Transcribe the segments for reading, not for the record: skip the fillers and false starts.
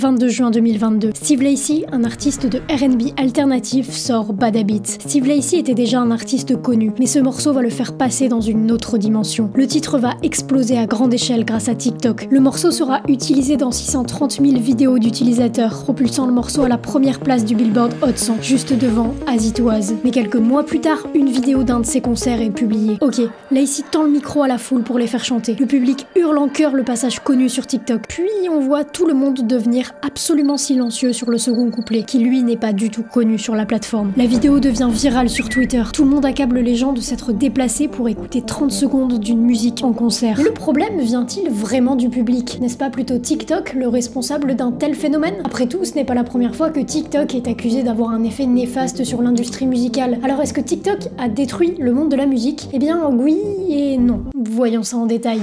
22 juin 2022, Steve Lacy, un artiste de R&B alternatif, sort Bad Habit. Steve Lacy était déjà un artiste connu, mais ce morceau va le faire passer dans une autre dimension. Le titre va exploser à grande échelle grâce à TikTok. Le morceau sera utilisé dans 630 000 vidéos d'utilisateurs, propulsant le morceau à la première place du Billboard Hot 100, juste devant As It Was. Mais quelques mois plus tard, une vidéo d'un de ses concerts est publiée. Ok, Lacy tend le micro à la foule pour les faire chanter. Le public hurle en chœur le passage connu sur TikTok. Puis on voit tout le monde devenir absolument silencieux sur le second couplet, qui lui n'est pas du tout connu sur la plateforme. La vidéo devient virale sur Twitter. Tout le monde accable les gens de s'être déplacés pour écouter 30 secondes d'une musique en concert. Mais le problème vient-il vraiment du public? N'est-ce pas plutôt TikTok le responsable d'un tel phénomène? Après tout, ce n'est pas la première fois que TikTok est accusé d'avoir un effet néfaste sur l'industrie musicale. Alors est-ce que TikTok a détruit le monde de la musique? Eh bien oui et non. Voyons ça en détail.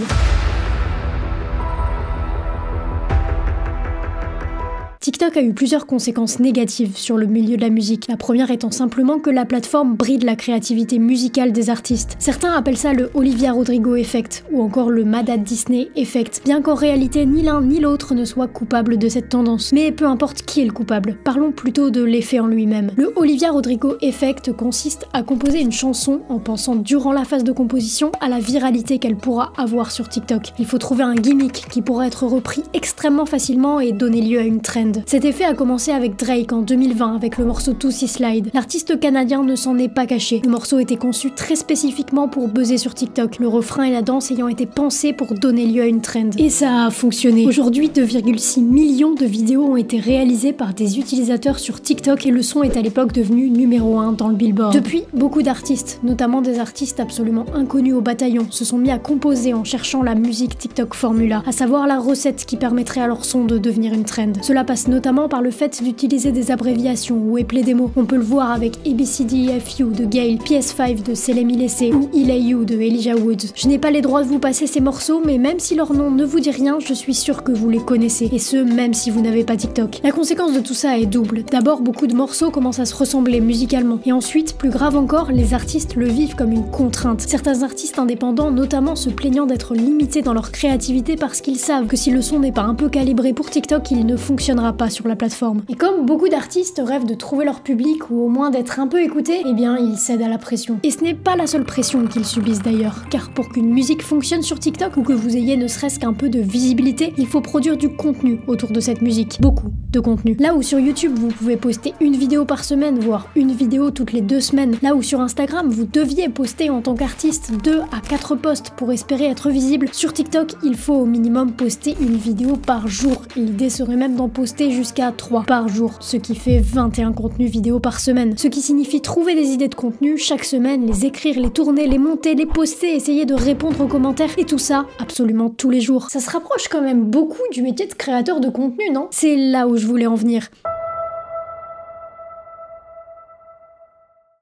TikTok a eu plusieurs conséquences négatives sur le milieu de la musique. La première étant simplement que la plateforme bride la créativité musicale des artistes. Certains appellent ça le Olivia Rodrigo Effect ou encore le Mad at Disney Effect, bien qu'en réalité ni l'un ni l'autre ne soit coupable de cette tendance. Mais peu importe qui est le coupable, parlons plutôt de l'effet en lui-même. Le Olivia Rodrigo Effect consiste à composer une chanson en pensant durant la phase de composition à la viralité qu'elle pourra avoir sur TikTok. Il faut trouver un gimmick qui pourra être repris extrêmement facilement et donner lieu à une trend. Cet effet a commencé avec Drake en 2020 avec le morceau Tootsie Slide. L'artiste canadien ne s'en est pas caché. Le morceau était conçu très spécifiquement pour buzzer sur TikTok, le refrain et la danse ayant été pensés pour donner lieu à une trend. Et ça a fonctionné. Aujourd'hui, 2,6 millions de vidéos ont été réalisées par des utilisateurs sur TikTok et le son est à l'époque devenu numéro 1 dans le Billboard. Depuis, beaucoup d'artistes, notamment des artistes absolument inconnus au bataillon, se sont mis à composer en cherchant la musique TikTok Formula, à savoir la recette qui permettrait à leur son de devenir une trend. Cela passe notamment par le fait d'utiliser des abréviations ou épeler des mots. On peut le voir avec ABCDEFU de Gayle, PS5 de Selemi Lessé ou Ilayu de Elijah Wood. Je n'ai pas les droits de vous passer ces morceaux, mais même si leur nom ne vous dit rien, je suis sûre que vous les connaissez, et ce, même si vous n'avez pas TikTok. La conséquence de tout ça est double. D'abord, beaucoup de morceaux commencent à se ressembler musicalement, et ensuite, plus grave encore, les artistes le vivent comme une contrainte. Certains artistes indépendants, notamment, se plaignant d'être limités dans leur créativité parce qu'ils savent que si le son n'est pas un peu calibré pour TikTok, il ne fonctionnera pas sur la plateforme. Et comme beaucoup d'artistes rêvent de trouver leur public ou au moins d'être un peu écoutés, eh bien ils cèdent à la pression. Et ce n'est pas la seule pression qu'ils subissent d'ailleurs, car pour qu'une musique fonctionne sur TikTok ou que vous ayez ne serait-ce qu'un peu de visibilité, il faut produire du contenu autour de cette musique. Beaucoup de contenu. Là où sur YouTube vous pouvez poster une vidéo par semaine, voire une vidéo toutes les 2 semaines, là où sur Instagram vous deviez poster en tant qu'artiste 2 à 4 posts pour espérer être visible, sur TikTok il faut au minimum poster une vidéo par jour. L'idée serait même d'en poster jusqu'à 3 par jour, ce qui fait 21 contenus vidéo par semaine. Ce qui signifie trouver des idées de contenu chaque semaine, les écrire, les tourner, les monter, les poster, essayer de répondre aux commentaires, et tout ça absolument tous les jours. Ça se rapproche quand même beaucoup du métier de créateur de contenu, non? C'est là où je voulais en venir.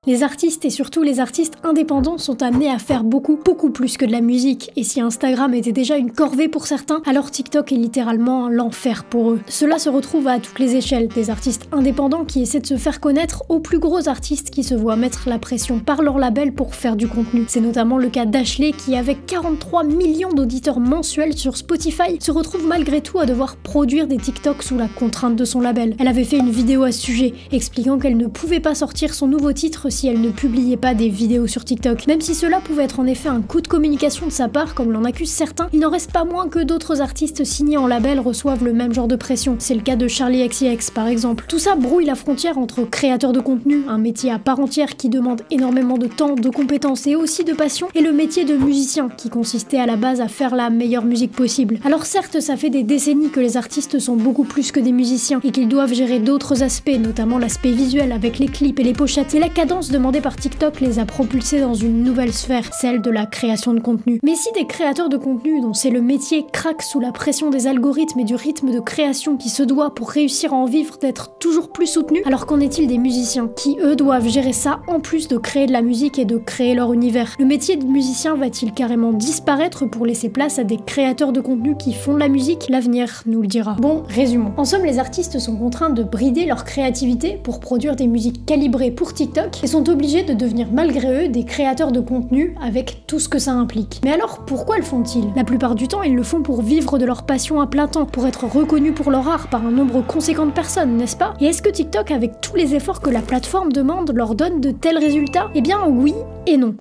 Les artistes et surtout les artistes indépendants sont amenés à faire beaucoup plus que de la musique. Et si Instagram était déjà une corvée pour certains, alors TikTok est littéralement l'enfer pour eux. Cela se retrouve à toutes les échelles, des artistes indépendants qui essaient de se faire connaître aux plus gros artistes qui se voient mettre la pression par leur label pour faire du contenu. C'est notamment le cas d'Ashley qui, avec 43 millions d'auditeurs mensuels sur Spotify, se retrouve malgré tout à devoir produire des TikTok sous la contrainte de son label. Elle avait fait une vidéo à ce sujet, expliquant qu'elle ne pouvait pas sortir son nouveau titre si elle ne publiait pas des vidéos sur TikTok. Même si cela pouvait être en effet un coup de communication de sa part, comme l'en accusent certains, il n'en reste pas moins que d'autres artistes signés en label reçoivent le même genre de pression. C'est le cas de Charli XCX par exemple. Tout ça brouille la frontière entre créateur de contenu, un métier à part entière qui demande énormément de temps, de compétences et aussi de passion, et le métier de musicien, qui consistait à la base à faire la meilleure musique possible. Alors certes, ça fait des décennies que les artistes sont beaucoup plus que des musiciens, et qu'ils doivent gérer d'autres aspects, notamment l'aspect visuel avec les clips et les pochettes, et la cadence demandée par TikTok les a propulsés dans une nouvelle sphère, celle de la création de contenu. Mais si des créateurs de contenu dont c'est le métier craquent sous la pression des algorithmes et du rythme de création qui se doit pour réussir à en vivre d'être toujours plus soutenus, alors qu'en est-il des musiciens qui, eux, doivent gérer ça en plus de créer de la musique et de créer leur univers? Le métier de musicien va-t-il carrément disparaître pour laisser place à des créateurs de contenu qui font de la musique? L'avenir nous le dira. Bon, résumons. En somme, les artistes sont contraints de brider leur créativité pour produire des musiques calibrées pour TikTok, et et sont obligés de devenir malgré eux des créateurs de contenu avec tout ce que ça implique. Mais alors pourquoi le font-ils? La plupart du temps, ils le font pour vivre de leur passion à plein temps, pour être reconnus pour leur art par un nombre conséquent de personnes, n'est-ce pas? Et est-ce que TikTok, avec tous les efforts que la plateforme demande, leur donne de tels résultats? Eh bien oui et non.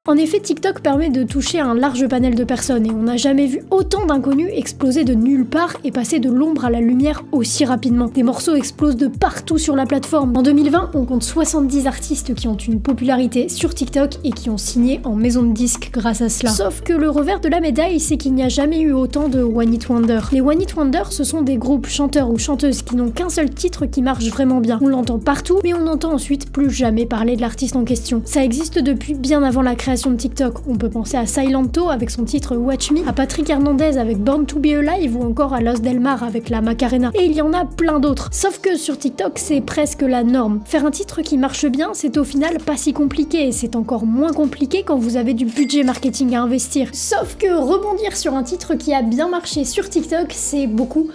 En effet, TikTok permet de toucher un large panel de personnes et on n'a jamais vu autant d'inconnus exploser de nulle part et passer de l'ombre à la lumière aussi rapidement. Des morceaux explosent de partout sur la plateforme. En 2020, on compte 70 artistes qui ont une popularité sur TikTok et qui ont signé en maison de disques grâce à cela. Sauf que le revers de la médaille, c'est qu'il n'y a jamais eu autant de One Hit Wonder. Les One Hit Wonder, ce sont des groupes chanteurs ou chanteuses qui n'ont qu'un seul titre qui marche vraiment bien. On l'entend partout, mais on n'entend ensuite plus jamais parler de l'artiste en question. Ça existe depuis bien avant la création de TikTok. On peut penser à Silento avec son titre Watch Me, à Patrick Hernandez avec Born to Be Alive ou encore à Los Del Mar avec la Macarena. Et il y en a plein d'autres. Sauf que sur TikTok, c'est presque la norme. Faire un titre qui marche bien, c'est au final pas si compliqué et c'est encore moins compliqué quand vous avez du budget marketing à investir. Sauf que rebondir sur un titre qui a bien marché sur TikTok, c'est beaucoup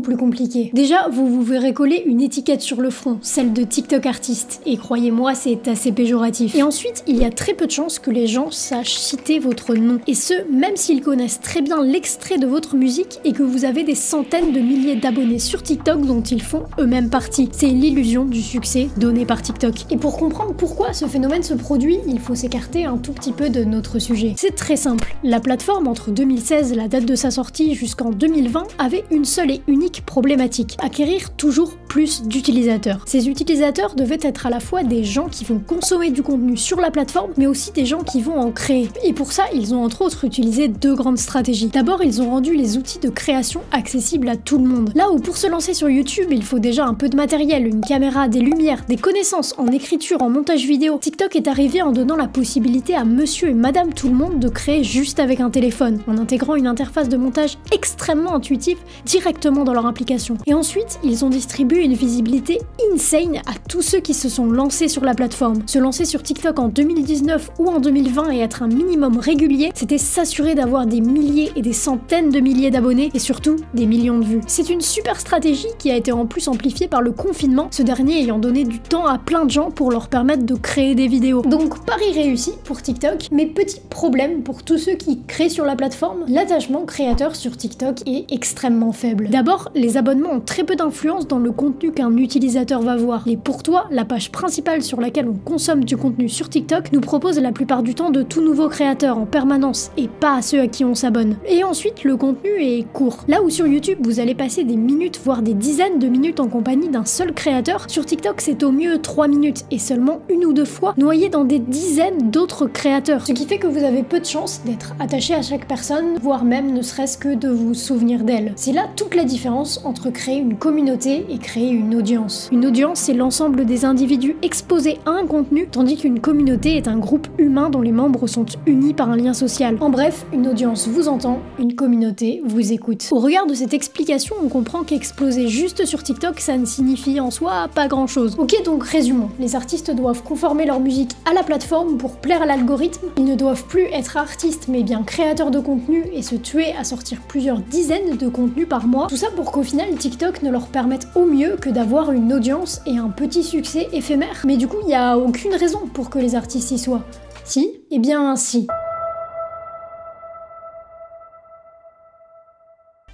plus compliqué. Déjà, vous vous verrez coller une étiquette sur le front, celle de TikTok artiste. Et croyez-moi, c'est assez péjoratif. Et ensuite, il y a très peu de chances que les gens sachent citer votre nom. Et ce, même s'ils connaissent très bien l'extrait de votre musique et que vous avez des centaines de milliers d'abonnés sur TikTok dont ils font eux-mêmes partie. C'est l'illusion du succès donné par TikTok. Et pour comprendre pourquoi ce phénomène se produit, il faut s'écarter un tout petit peu de notre sujet. C'est très simple. La plateforme, entre 2016, la date de sa sortie, jusqu'en 2020, avait une seule et unique problématique: acquérir toujours plus d'utilisateurs. Ces utilisateurs devaient être à la fois des gens qui vont consommer du contenu sur la plateforme, mais aussi des gens qui vont en créer. Et pour ça, ils ont entre autres utilisé deux grandes stratégies. D'abord, ils ont rendu les outils de création accessibles à tout le monde. Là où pour se lancer sur YouTube, il faut déjà un peu de matériel, une caméra, des lumières, des connaissances en écriture, en montage vidéo, TikTok est arrivé en donnant la possibilité à monsieur et madame tout le monde de créer juste avec un téléphone, en intégrant une interface de montage extrêmement intuitive directement dans leur application. Et ensuite, ils ont distribué une visibilité insane à tous ceux qui se sont lancés sur la plateforme. Se lancer sur TikTok en 2019 ou en 2020 et être un minimum régulier, c'était s'assurer d'avoir des milliers et des centaines de milliers d'abonnés et surtout des millions de vues. C'est une super stratégie qui a été en plus amplifiée par le confinement, ce dernier ayant donné du temps à plein de gens pour leur permettre de créer des vidéos. Donc pari réussi pour TikTok, mais petit problème pour tous ceux qui créent sur la plateforme, l'attachement créateur sur TikTok est extrêmement faible. D'abord, les abonnements ont très peu d'influence dans le contenu qu'un utilisateur va voir. Et pour toi, la page principale sur laquelle on consomme du contenu sur TikTok nous propose la plupart du temps de tout nouveaux créateurs en permanence et pas à ceux à qui on s'abonne. Et ensuite, le contenu est court. Là où sur YouTube, vous allez passer des minutes, voire des dizaines de minutes en compagnie d'un seul créateur, sur TikTok, c'est au mieux 3 minutes et seulement une ou deux fois noyé dans des dizaines d'autres créateurs. Ce qui fait que vous avez peu de chances d'être attaché à chaque personne, voire même ne serait-ce que de vous souvenir d'elle. C'est là toute la différence entre créer une communauté et créer une audience. Une audience, c'est l'ensemble des individus exposés à un contenu, tandis qu'une communauté est un groupe humain dont les membres sont unis par un lien social. En bref, une audience vous entend, une communauté vous écoute. Au regard de cette explication, on comprend qu'exploser juste sur TikTok, ça ne signifie en soi pas grand-chose. Ok, donc résumons. Les artistes doivent conformer leur musique à la plateforme pour plaire à l'algorithme. Ils ne doivent plus être artistes, mais bien créateurs de contenu et se tuer à sortir plusieurs dizaines de contenus par mois. Tout ça pour qu'au final, TikTok ne leur permette au mieux que d'avoir une audience et un petit succès éphémère. Mais du coup, il n'y a aucune raison pour que les artistes y soient. Si? Eh bien, si.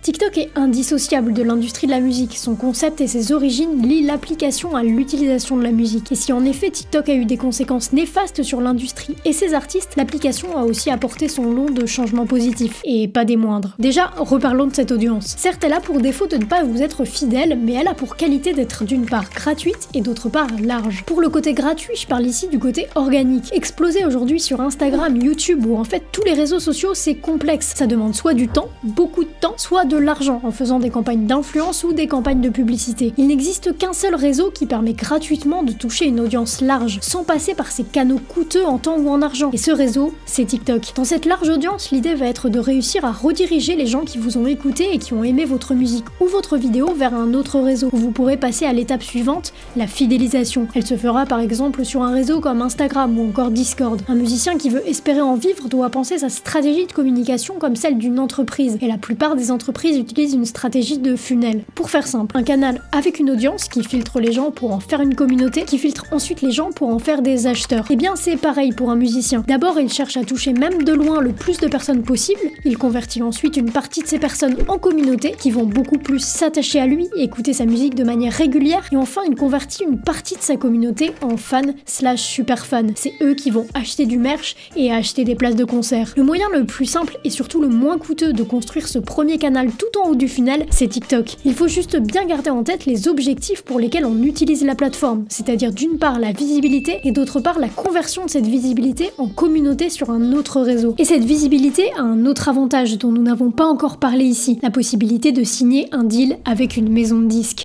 TikTok est indissociable de l'industrie de la musique. Son concept et ses origines lient l'application à l'utilisation de la musique. Et si en effet TikTok a eu des conséquences néfastes sur l'industrie et ses artistes, l'application a aussi apporté son lot de changements positifs, et pas des moindres. Déjà, reparlons de cette audience. Certes, elle a pour défaut de ne pas vous être fidèle, mais elle a pour qualité d'être d'une part gratuite et d'autre part large. Pour le côté gratuit, je parle ici du côté organique. Exploser aujourd'hui sur Instagram, YouTube ou en fait tous les réseaux sociaux, c'est complexe. Ça demande soit du temps, beaucoup de temps, soit de l'argent en faisant des campagnes d'influence ou des campagnes de publicité. Il n'existe qu'un seul réseau qui permet gratuitement de toucher une audience large, sans passer par ces canaux coûteux en temps ou en argent. Et ce réseau, c'est TikTok. Dans cette large audience, l'idée va être de réussir à rediriger les gens qui vous ont écouté et qui ont aimé votre musique ou votre vidéo vers un autre réseau, où vous pourrez passer à l'étape suivante, la fidélisation. Elle se fera par exemple sur un réseau comme Instagram ou encore Discord. Un musicien qui veut espérer en vivre doit penser sa stratégie de communication comme celle d'une entreprise. Et la plupart des entreprises entreprises utilisent une stratégie de funnel. Pour faire simple, un canal avec une audience qui filtre les gens pour en faire une communauté, qui filtre ensuite les gens pour en faire des acheteurs. Et bien c'est pareil pour un musicien. D'abord il cherche à toucher même de loin le plus de personnes possible, il convertit ensuite une partie de ces personnes en communauté qui vont beaucoup plus s'attacher à lui, écouter sa musique de manière régulière, et enfin il convertit une partie de sa communauté en fans/super fans. C'est eux qui vont acheter du merch et acheter des places de concert. Le moyen le plus simple et surtout le moins coûteux de construire ce premier canal tout en haut du funnel, c'est TikTok. Il faut juste bien garder en tête les objectifs pour lesquels on utilise la plateforme, c'est-à-dire d'une part la visibilité et d'autre part la conversion de cette visibilité en communauté sur un autre réseau. Et cette visibilité a un autre avantage dont nous n'avons pas encore parlé ici, la possibilité de signer un deal avec une maison de disques.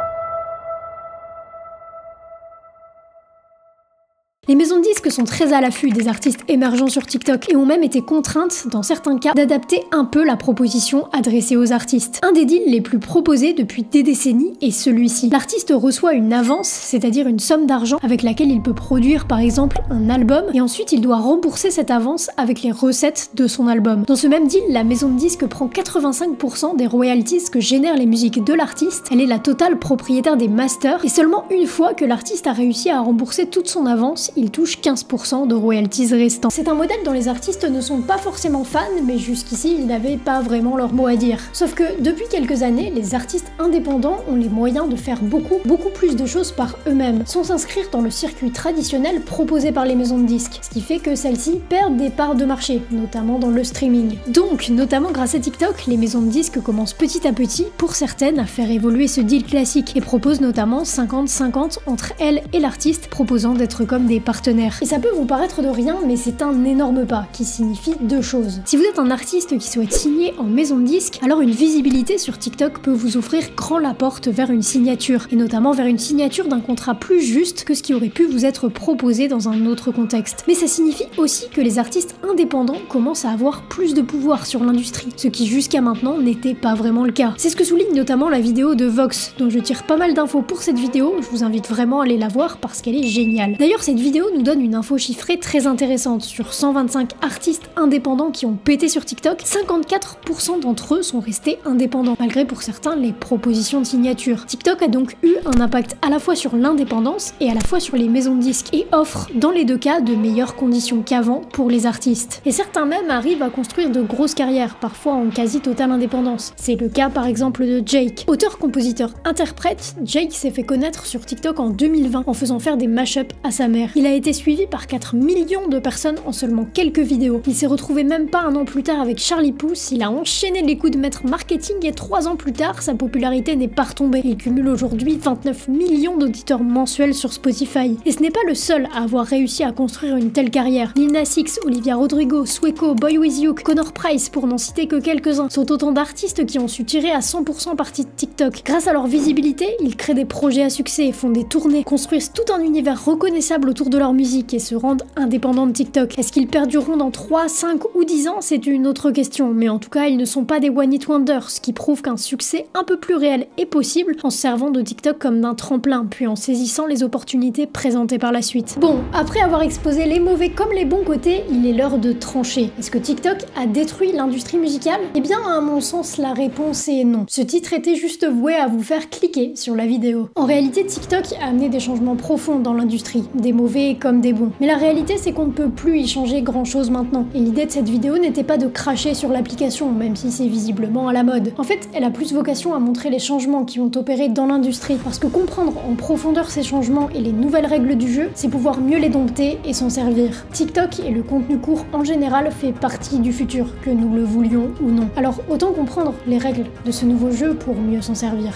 Les maisons de disques sont très à l'affût des artistes émergents sur TikTok et ont même été contraintes, dans certains cas, d'adapter un peu la proposition adressée aux artistes. Un des deals les plus proposés depuis des décennies est celui-ci. L'artiste reçoit une avance, c'est-à-dire une somme d'argent avec laquelle il peut produire par exemple un album, et ensuite il doit rembourser cette avance avec les recettes de son album. Dans ce même deal, la maison de disques prend 85% des royalties que génèrent les musiques de l'artiste, elle est la totale propriétaire des masters, et seulement une fois que l'artiste a réussi à rembourser toute son avance, il touche 15% de royalties restants. C'est un modèle dont les artistes ne sont pas forcément fans, mais jusqu'ici ils n'avaient pas vraiment leur mot à dire. Sauf que depuis quelques années, les artistes indépendants ont les moyens de faire beaucoup plus de choses par eux-mêmes, sans s'inscrire dans le circuit traditionnel proposé par les maisons de disques, ce qui fait que celles-ci perdent des parts de marché, notamment dans le streaming. Donc, notamment grâce à TikTok, les maisons de disques commencent petit à petit, pour certaines, à faire évoluer ce deal classique et proposent notamment 50-50 entre elles et l'artiste, proposant d'être comme des partenaires. Et ça peut vous paraître de rien, mais c'est un énorme pas qui signifie deux choses. Si vous êtes un artiste qui souhaite signer en maison de disque, alors une visibilité sur TikTok peut vous ouvrir grand la porte vers une signature, et notamment vers une signature d'un contrat plus juste que ce qui aurait pu vous être proposé dans un autre contexte. Mais ça signifie aussi que les artistes indépendants commencent à avoir plus de pouvoir sur l'industrie, ce qui jusqu'à maintenant n'était pas vraiment le cas. C'est ce que souligne notamment la vidéo de Vox, dont je tire pas mal d'infos pour cette vidéo, je vous invite vraiment à aller la voir parce qu'elle est géniale. D'ailleurs, cette vidéo nous donne une info chiffrée très intéressante. Sur 125 artistes indépendants qui ont pété sur TikTok, 54% d'entre eux sont restés indépendants, malgré pour certains les propositions de signature. TikTok a donc eu un impact à la fois sur l'indépendance et à la fois sur les maisons de disques, et offre dans les deux cas de meilleures conditions qu'avant pour les artistes. Et certains même arrivent à construire de grosses carrières, parfois en quasi totale indépendance. C'est le cas par exemple de Jake. Auteur, compositeur, interprète, Jake s'est fait connaître sur TikTok en 2020 en faisant faire des mash-up à sa mère. Il a été suivi par 4 millions de personnes en seulement quelques vidéos. Il s'est retrouvé même pas un an plus tard avec Charlie Puth, il a enchaîné les coups de maître marketing et 3 ans plus tard, sa popularité n'est pas retombée. Il cumule aujourd'hui 29 millions d'auditeurs mensuels sur Spotify. Et ce n'est pas le seul à avoir réussi à construire une telle carrière. Lil Nas X, Olivia Rodrigo, Sueko, Boy With You, Connor Price, pour n'en citer que quelques-uns, sont autant d'artistes qui ont su tirer à 100% parti de TikTok. Grâce à leur visibilité, ils créent des projets à succès, font des tournées, construisent tout un univers reconnaissable autour de leur musique et se rendent indépendants de TikTok. Est-ce qu'ils perdureront dans 3, 5 ou 10 ans? C'est une autre question, mais en tout cas ils ne sont pas des one hit wonders, ce qui prouve qu'un succès un peu plus réel est possible en se servant de TikTok comme d'un tremplin, puis en saisissant les opportunités présentées par la suite. Bon, après avoir exposé les mauvais comme les bons côtés, il est l'heure de trancher. Est-ce que TikTok a détruit l'industrie musicale? Eh bien, à mon sens, la réponse est non. Ce titre était juste voué à vous faire cliquer sur la vidéo. En réalité, TikTok a amené des changements profonds dans l'industrie, des mauvais comme des bons. Mais la réalité, c'est qu'on ne peut plus y changer grand chose maintenant. Et l'idée de cette vidéo n'était pas de cracher sur l'application, même si c'est visiblement à la mode. En fait, elle a plus vocation à montrer les changements qui ont opéré dans l'industrie, parce que comprendre en profondeur ces changements et les nouvelles règles du jeu, c'est pouvoir mieux les dompter et s'en servir. TikTok et le contenu court en général fait partie du futur, que nous le voulions ou non. Alors autant comprendre les règles de ce nouveau jeu pour mieux s'en servir.